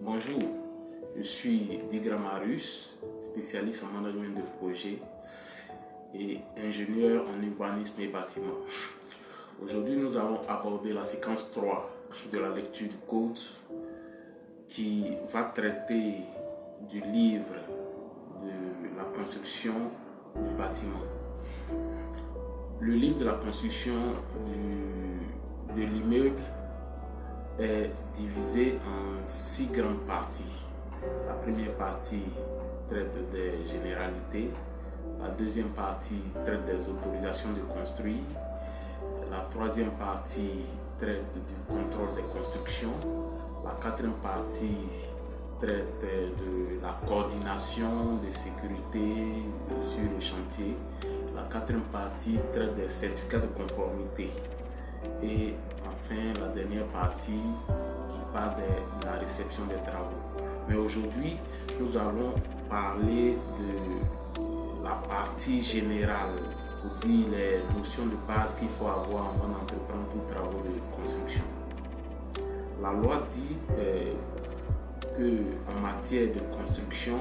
Bonjour, je suis Digra Marius, spécialiste en management de projet et ingénieur en urbanisme et bâtiment. Aujourd'hui, nous allons aborder la séquence 3 de la lecture du code qui va traiter du livre de la construction du bâtiment. Le livre de la construction de l'immeuble est divisé en 6 grandes parties. La première partie traite des généralités, la deuxième partie traite des autorisations de construire, la troisième partie traite du contrôle des constructions, la quatrième partie traite de la coordination de sécurité sur le chantier, la quatrième partie traite des certificats de conformité et enfin la dernière partie qui parle de la réception des travaux. Mais aujourd'hui, nous allons parler de la partie générale pour dire les notions de base qu'il faut avoir avant d'entreprendre tous travaux de construction. La loi dit qu'en matière de construction,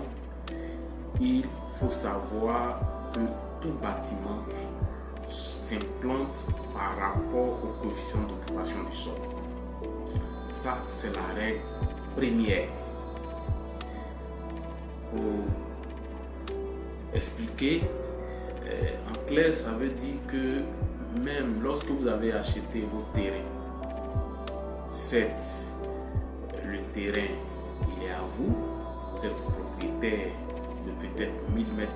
il faut savoir que tout bâtiment s'implante par rapport au coefficient d'occupation du sol. Ça, c'est la règle première. Pour expliquer, en clair, ça veut dire que même lorsque vous avez acheté vos terrains, certes, le terrain, il est à vous, vous êtes propriétaire de peut-être 1000 m²,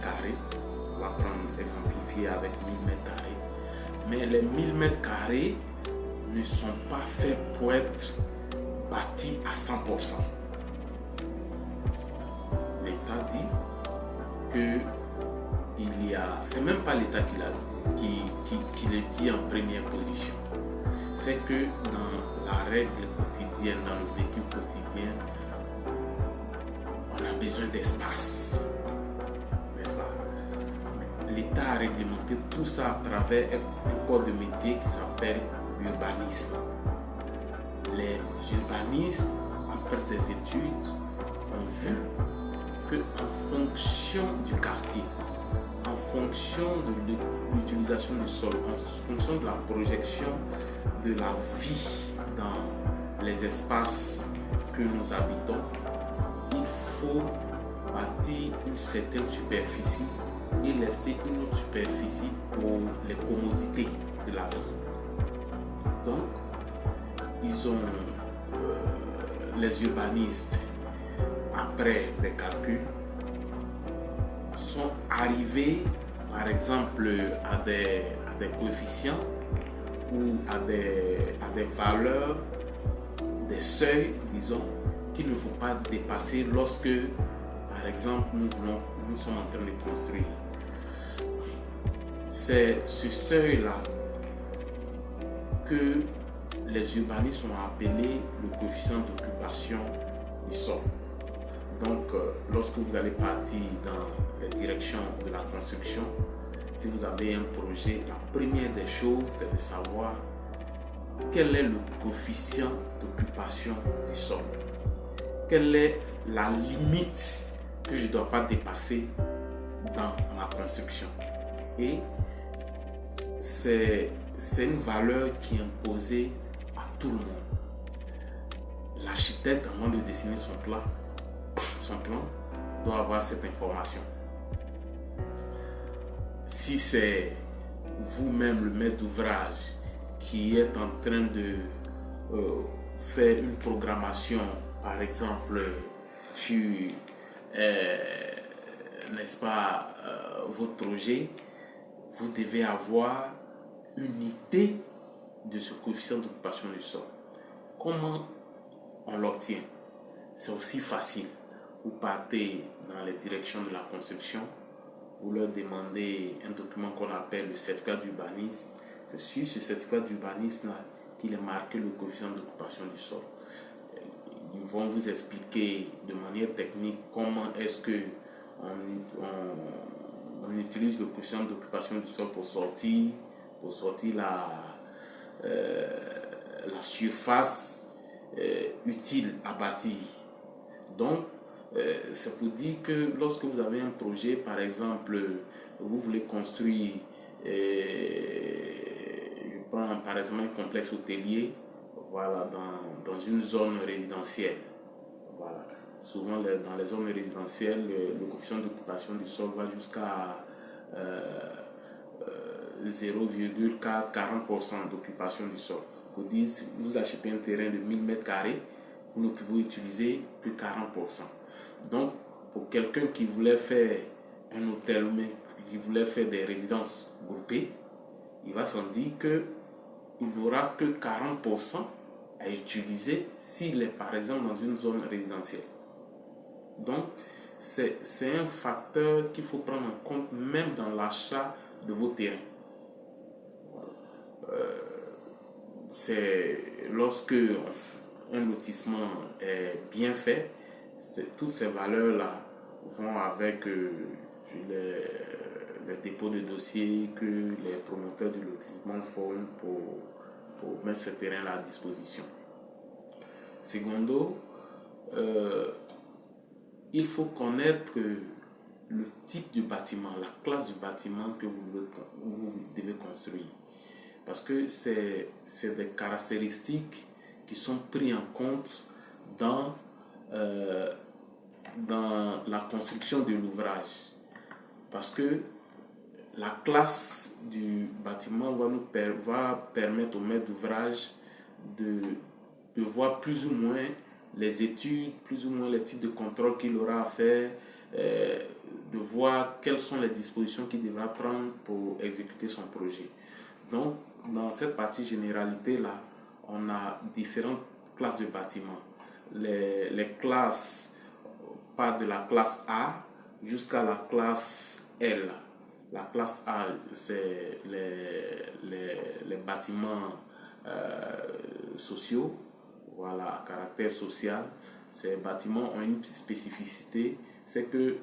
on va prendre exemplifier avec 1000 m², mais les 1000 m² ne sont pas faits pour être bâtis à 100%. L'État dit que il y a, c'est même pas l'État qui le dit en première position, c'est que dans la règle quotidienne, dans le vécu quotidien, on a besoin d'espace, n'est-ce pas? L'État a réglementé tout ça à travers un code de métier qui s'appelle l'urbanisme. Les urbanistes, après des études, ont vu qu'en fonction du quartier, en fonction de l'utilisation du sol, en fonction de la projection de la vie dans les espaces que nous habitons, il faut bâtir une certaine superficie et laisser une autre superficie pour les commodités de la vie. Donc, ils ont, les urbanistes, après des calculs, sont arrivés, par exemple, à des coefficients ou à des valeurs, des seuils, disons, qu'il ne faut pas dépasser lorsque, par exemple, nous sommes en train de construire. C'est ce seuil-là que les urbanistes ont appelé le coefficient d'occupation du sol. Donc, lorsque vous allez partir dans les directions de la construction, si vous avez un projet, la première des choses, c'est de savoir quel est le coefficient d'occupation du sol. Quelle est la limite que je ne dois pas dépasser dans ma construction. Et c'est une valeur qui est imposée à tout le monde. L'architecte, avant de dessiner son plan doit avoir cette information. Si c'est vous-même le maître d'ouvrage qui est en train de faire une programmation, par exemple, sur n'est-ce pas, votre projet, vous devez avoir une idée de ce coefficient d'occupation du sol. Comment on l'obtient? C'est aussi facile. Vous partez dans les directions de la construction, vous leur demandez un document qu'on appelle le certificat d'urbanisme. C'est sur ce certificat d'urbanisme qu'il est marqué le coefficient d'occupation du sol. Ils vont vous expliquer de manière technique comment est-ce que on utilise le coefficient d'occupation du sol pour sortir la surface utile à bâtir. Donc, c'est pour dire que lorsque vous avez un projet, par exemple, vous voulez construire, je prends par exemple un complexe hôtelier, voilà, dans une zone résidentielle. Voilà. Souvent, dans les zones résidentielles, le coefficient d'occupation du sol va jusqu'à 0,40% d'occupation du sol. Vous dites, si vous achetez un terrain de 1000 mètres carrés, vous ne pouvez utiliser que 40%. Donc, pour quelqu'un qui voulait faire un hôtel, mais qui voulait faire des résidences groupées, il va s'en dire qu'il n'aura que 40% à utiliser s'il est par exemple dans une zone résidentielle. Donc, c'est un facteur qu'il faut prendre en compte même dans l'achat de vos terrains. C'est lorsque un lotissement est bien fait, toutes ces valeurs-là vont avec les dépôts de dossiers que les promoteurs du lotissement font pour mettre ces terrains-là à disposition. Secondo, il faut connaître le type du bâtiment, la classe du bâtiment que vous devez construire. Parce que c'est des caractéristiques qui sont prises en compte dans la construction de l'ouvrage. Parce que la classe du bâtiment va permettre au maître d'ouvrage de voir plus ou moins les études, plus ou moins les types de contrôle qu'il aura à faire, de voir quelles sont les dispositions qu'il devra prendre pour exécuter son projet. Donc, dans cette partie généralité-là, on a différentes classes de bâtiments. Les classes partent de la classe A jusqu'à la classe L. La classe A, c'est les bâtiments sociaux, voilà, à caractère social. Ces bâtiments ont une spécificité, c'est que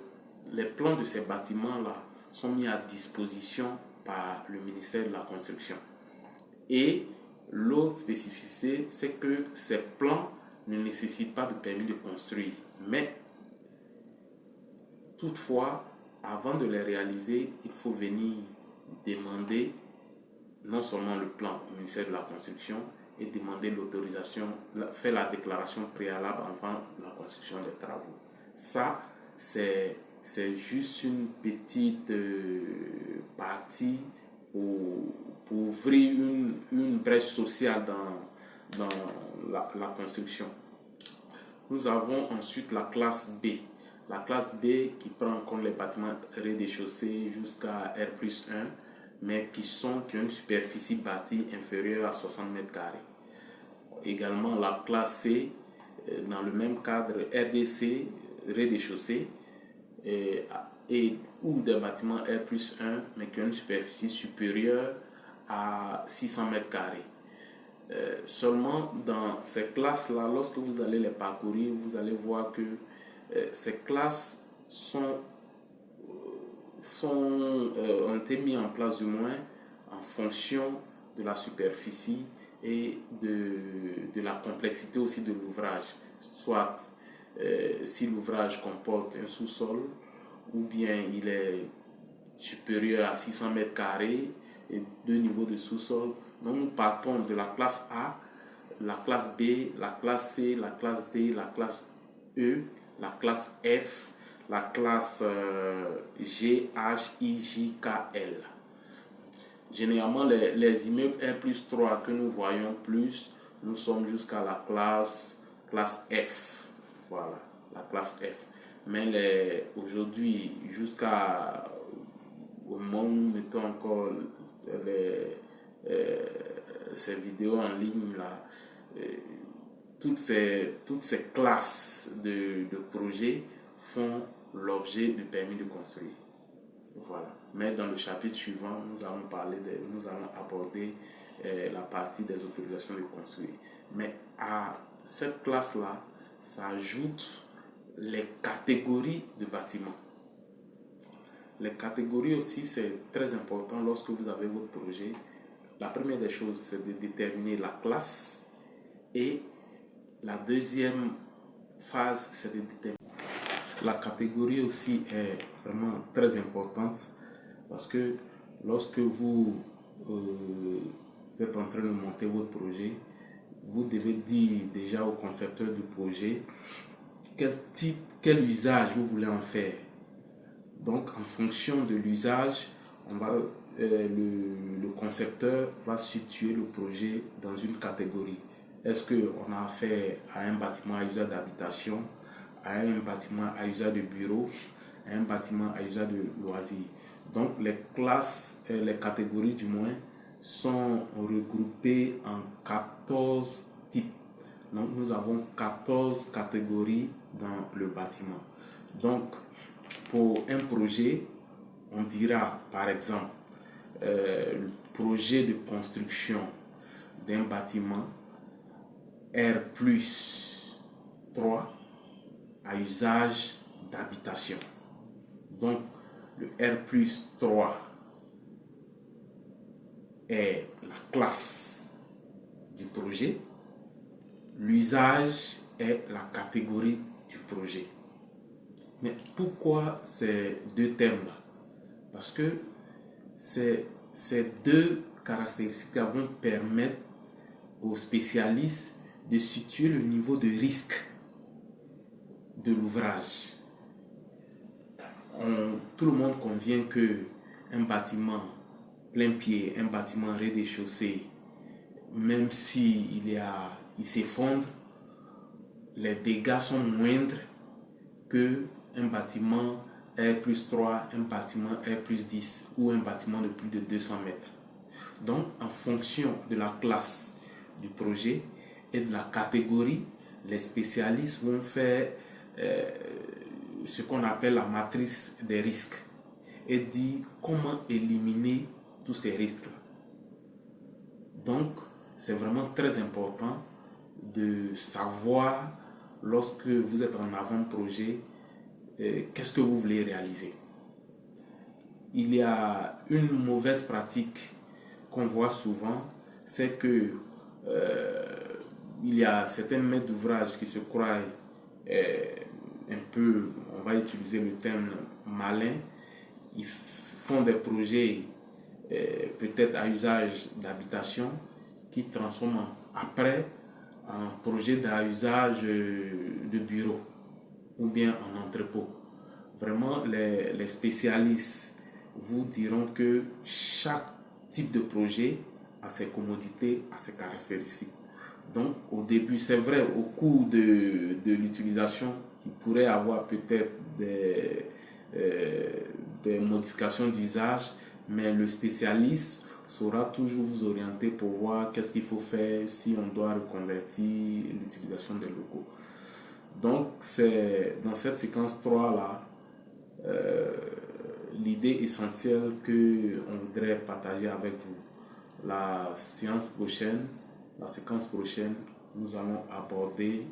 les plans de ces bâtiments-là sont mis à disposition par le ministère de la Construction. Et l'autre spécificité, c'est que ces plans ne nécessitent pas de permis de construire. Mais toutefois, avant de les réaliser, il faut venir demander non seulement le plan au ministère de la Construction et demander l'autorisation, faire la déclaration préalable avant la construction des travaux. Ça, c'est juste une petite partie pour ouvrir une brèche sociale dans la construction. Nous avons ensuite la classe B. La classe B qui prend en compte les bâtiments rez-de-chaussée jusqu'à R+1, mais qui ont une superficie bâtie inférieure à 60 mètres carrés. Également la classe C, dans le même cadre, RDC, rez-de-chaussée, ou des bâtiments R+1, mais qui ont une superficie supérieure à 600 mètres carrés. Seulement dans ces classes-là, lorsque vous allez les parcourir, vous allez voir que ces classes ont été mises en place du moins en fonction de la superficie et de la complexité aussi de l'ouvrage. Soit si l'ouvrage comporte un sous-sol ou bien il est supérieur à 600 mètres carrés et 2 niveaux de sous-sol. Donc nous partons de la classe A, la classe B, la classe C, la classe D, la classe E, la classe F, la classe G, H, I, J, K, L. Généralement, les immeubles R+3 que nous voyons plus, nous sommes jusqu'à la classe F. Voilà, la classe F. Mais aujourd'hui, au moment où nous mettons encore ces vidéos en ligne là, toutes ces classes de projets font l'objet du permis de construire. Voilà. Mais dans le chapitre suivant, nous allons aborder la partie des autorisations de construire. Mais à cette classe-là, ça ajoute les catégories de bâtiments. Les catégories aussi, c'est très important lorsque vous avez votre projet. La première des choses, c'est de déterminer la classe. Et la deuxième phase, c'est de déterminer. La catégorie aussi est vraiment très importante parce que lorsque vous êtes en train de monter votre projet, vous devez dire déjà au concepteur du projet quel usage vous voulez en faire. Donc, en fonction de l'usage, le concepteur va situer le projet dans une catégorie. Est-ce qu'on a affaire à un bâtiment à usage d'habitation, à un bâtiment à usage de bureau, à un bâtiment à usage de loisirs? Donc, les classes, les catégories du moins, sont regroupées en 14 types. Donc, nous avons 14 catégories dans le bâtiment. Donc, pour un projet, on dira par exemple le projet de construction d'un bâtiment R+3 à usage d'habitation. Donc, le R+3 est la classe du projet. L'usage est la catégorie du projet. Mais pourquoi ces deux termes-là? Parce que ces deux caractéristiques vont permettre aux spécialistes de situer le niveau de risque de l'ouvrage. Tout le monde convient que un bâtiment plein pied, un bâtiment rez-de-chaussée, même s'il s'effondre, les dégâts sont moindres que un bâtiment R+3, un bâtiment R+10 ou un bâtiment de plus de 200 mètres. Donc, en fonction de la classe du projet et de la catégorie, les spécialistes vont faire ce qu'on appelle la matrice des risques et dire comment éliminer tous ces risques. Donc, c'est vraiment très important de savoir lorsque vous êtes en avant-projet, qu'est-ce que vous voulez réaliser. Il y a une mauvaise pratique qu'on voit souvent, c'est que il y a certains maîtres d'ouvrage qui se croient un peu, on va utiliser le terme malin, ils font des projets peut-être à usage d'habitation qui transforment après un projet à usage de bureau ou bien en entrepôt. Vraiment, les spécialistes vous diront que chaque type de projet a ses commodités, a ses caractéristiques. Donc, au début, c'est vrai, au cours de l'utilisation, il pourrait avoir peut-être des modifications d'usage, mais le spécialiste saura toujours vous orienter pour voir qu'est-ce qu'il faut faire si on doit reconvertir l'utilisation des locaux. Donc, c'est dans cette séquence 3-là, l'idée essentielle qu'on voudrait partager avec vous. La séquence prochaine, nous allons aborder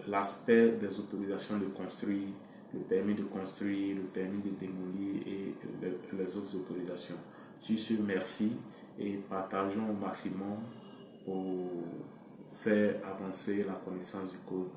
l'aspect des autorisations de construire, le permis de construire, le permis de démolir et les autres autorisations. Sur ce, merci et partageons au maximum pour faire avancer la connaissance du code.